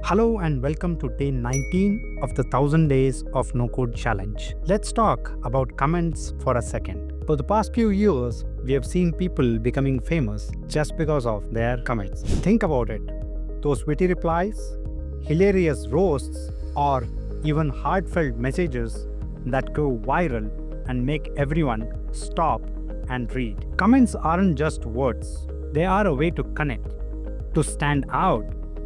Hello and welcome to day 19 of the 1000 Days of No Code Challenge. Let's talk about comments for a second. For the past few years, we have seen people becoming famous just because of their comments. Think about it. Those witty replies, hilarious roasts, or even heartfelt messages that go viral and make everyone stop and read. Comments aren't just words, they are a way to connect, to stand out,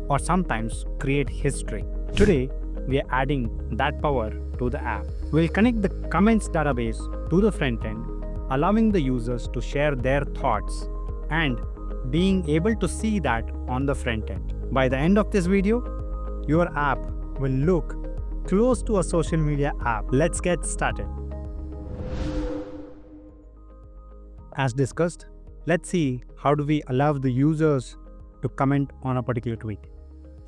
or sometimes create history. Today, we are adding that power to the app. We'll connect the comments database to the front end, allowing the users to share their thoughts and being able to see that on the front end. By the end of this video, your app will look close to a social media app. Let's get started. As discussed, let's see how do we allow the users to comment on a particular tweet.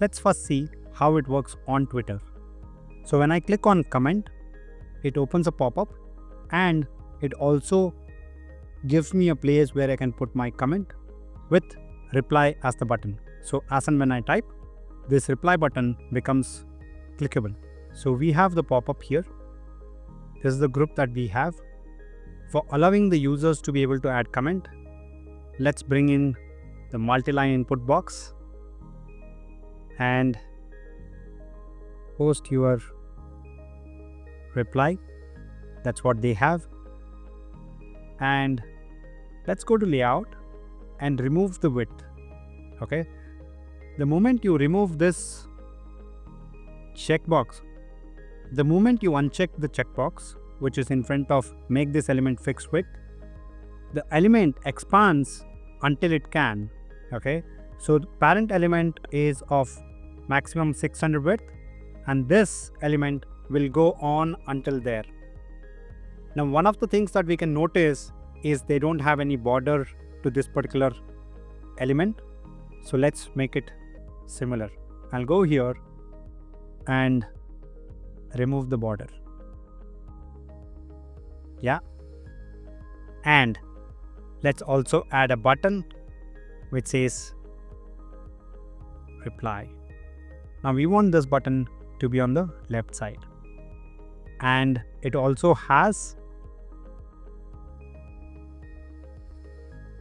Let's first see how it works on Twitter. So when I click on comment, it opens a pop-up and it also gives me a place where I can put my comment with reply as the button. So as and when I type, this reply button becomes clickable. So we have the pop-up here. This is the group that we have. For allowing the users to be able to add comment, let's bring in the multi-line input box and post your reply. That's what they have. And let's go to layout and remove the width. Okay. The moment you remove this checkbox, the moment you uncheck the checkbox, which is in front of make this element fixed width, the element expands until it can. Okay. So the parent element is of maximum 600 width and this element will go on until there. Now one of the things that we can notice is they don't have any border to this particular element. So let's make it similar. I'll go here and remove the border. Yeah. And let's also add a button which says reply. Now we want this button to be on the left side. And it also has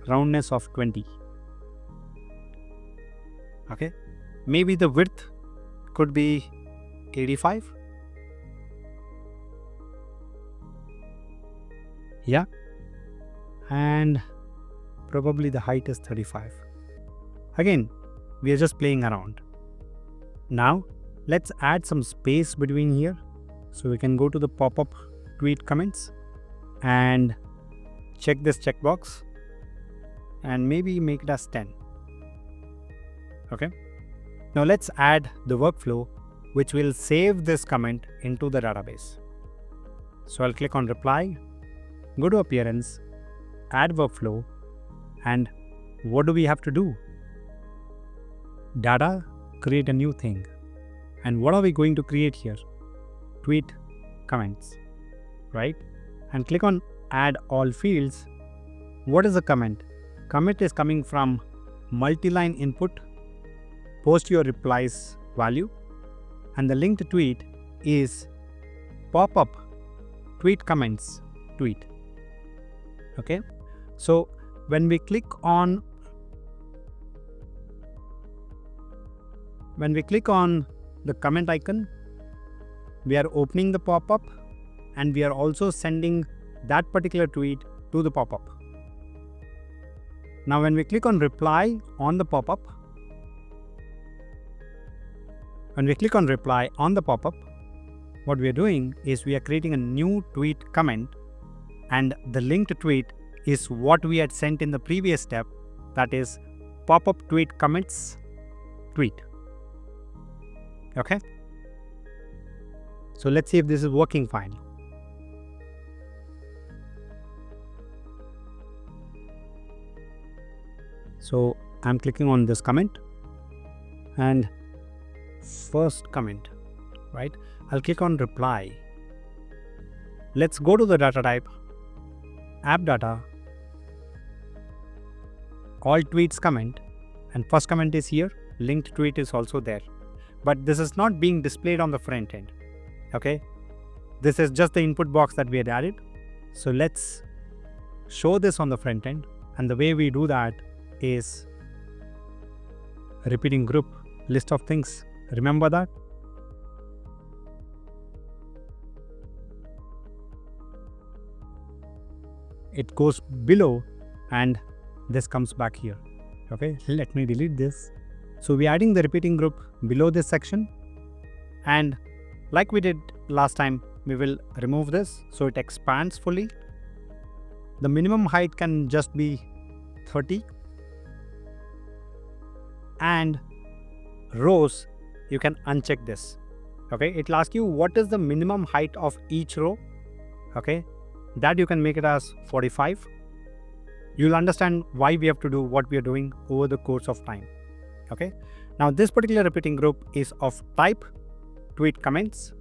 roundness of 20. Okay. Maybe the width could be 85. Yeah. And probably the height is 35. Again, we are just playing around. Now, let's add some space between here. So we can go to the pop-up tweet comments and check this checkbox and maybe make it as 10. Okay. Now let's add the workflow which will save this comment into the database. So I'll click on reply, go to appearance, add workflow, and what do we have to do? Data, create a new thing. And what are we going to create here? Tweet comments, right? And click on add all fields. What is a comment? Comment is coming from multi-line input, post your replies value, and the linked tweet is pop-up tweet comments tweet. Okay. So when we click on the comment icon, we are opening the pop-up and we are also sending that particular tweet to the pop-up. Now when we click on reply on the pop-up, what we are doing is we are creating a new tweet comment and the linked tweet is what we had sent in the previous step, that is pop-up tweet comments tweet. Okay. So let's see if this is working fine. So I'm clicking on this comment and first comment, right? I'll click on reply. Let's go to the data type, app data, all tweets comment, and first comment is here, linked tweet is also there. but this is not being displayed on the front end. Okay, this is just the input box that we had added. So let's show this on the front end, and the way we do that is repeating group, list of things. Remember that? It goes below and this comes back here. Okay, let me delete this. So we're adding the repeating group below this section, and like we did last time, we will remove this so it expands fully. The minimum height can just be 30, and rows, you can uncheck this. Okay, it'll ask you what is the minimum height of each row. Okay, that you can make it as 45. You'll understand why we have to do what we are doing over the course of time. Okay, now this particular repeating group is of type tweet comments,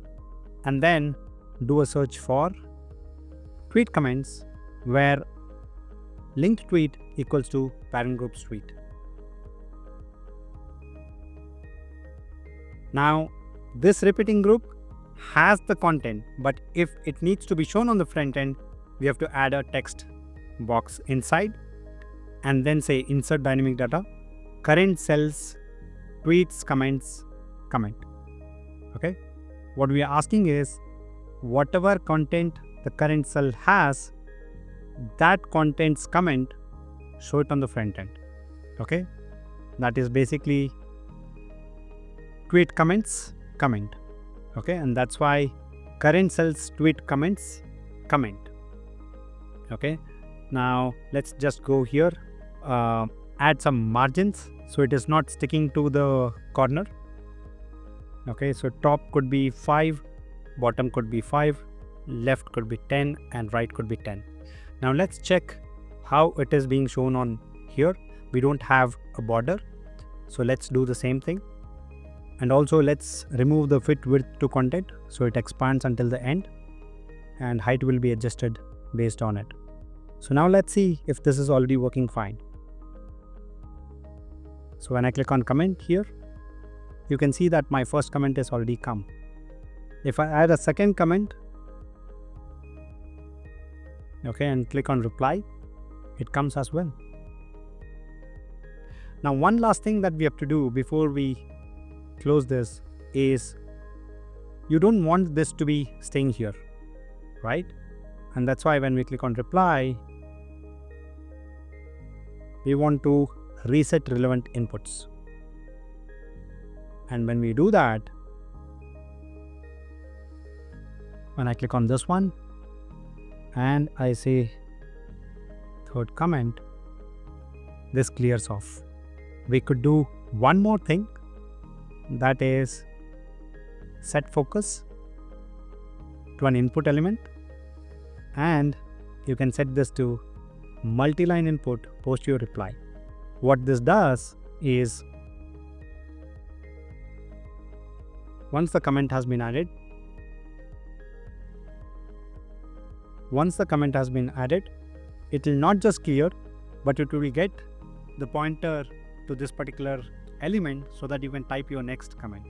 and then do a search for tweet comments where linked tweet equals to parent group's tweet. Now this repeating group has the content, but if it needs to be shown on the front end, we have to add a text box inside and then say insert dynamic data, current cells, tweets, comments, comment. Okay, what we are asking is whatever content the current cell has, that content's comment, show it on the front end. Okay, that is basically tweet comments comment. Okay, and that's why current cells tweet comments comment. Okay, now let's just go here, add some margins so it is not sticking to the corner. Okay, so top could be 5, bottom could be 5, left could be 10, and right could be 10. Now let's check how it is being shown on here. We don't have a border, so let's do the same thing. And also let's remove the fit width to content so it expands until the end, and height will be adjusted based on it. So now let's see if this is already working fine. So when I click on comment here, you can see that my first comment is already come. If I add a second comment, okay, and click on reply, it comes as well. Now one last thing that we have to do before we close this is, you don't want this to be staying here, right? And that's why when we click on reply, we want to reset relevant inputs. And when we do that, when I click on this one and I say third comment, this clears off. We could do one more thing, that is set focus to an input element, and you can set this to multi-line input post your reply. What this does is, once the comment has been added, it will not just clear, but it will get the pointer to this particular element so that you can type your next comment.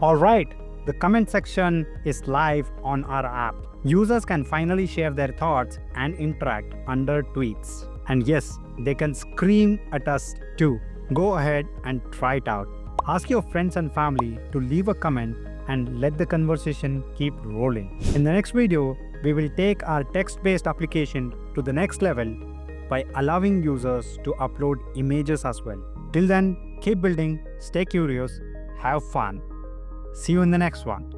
Alright, the comment section is live on our app. Users can finally share their thoughts and interact under tweets. And yes, they can scream at us too. Go ahead and try it out. Ask your friends and family to leave a comment and let the conversation keep rolling. In the next video, we will take our text-based application to the next level by allowing users to upload images as well. Till then, keep building, stay curious, have fun. See you in the next one.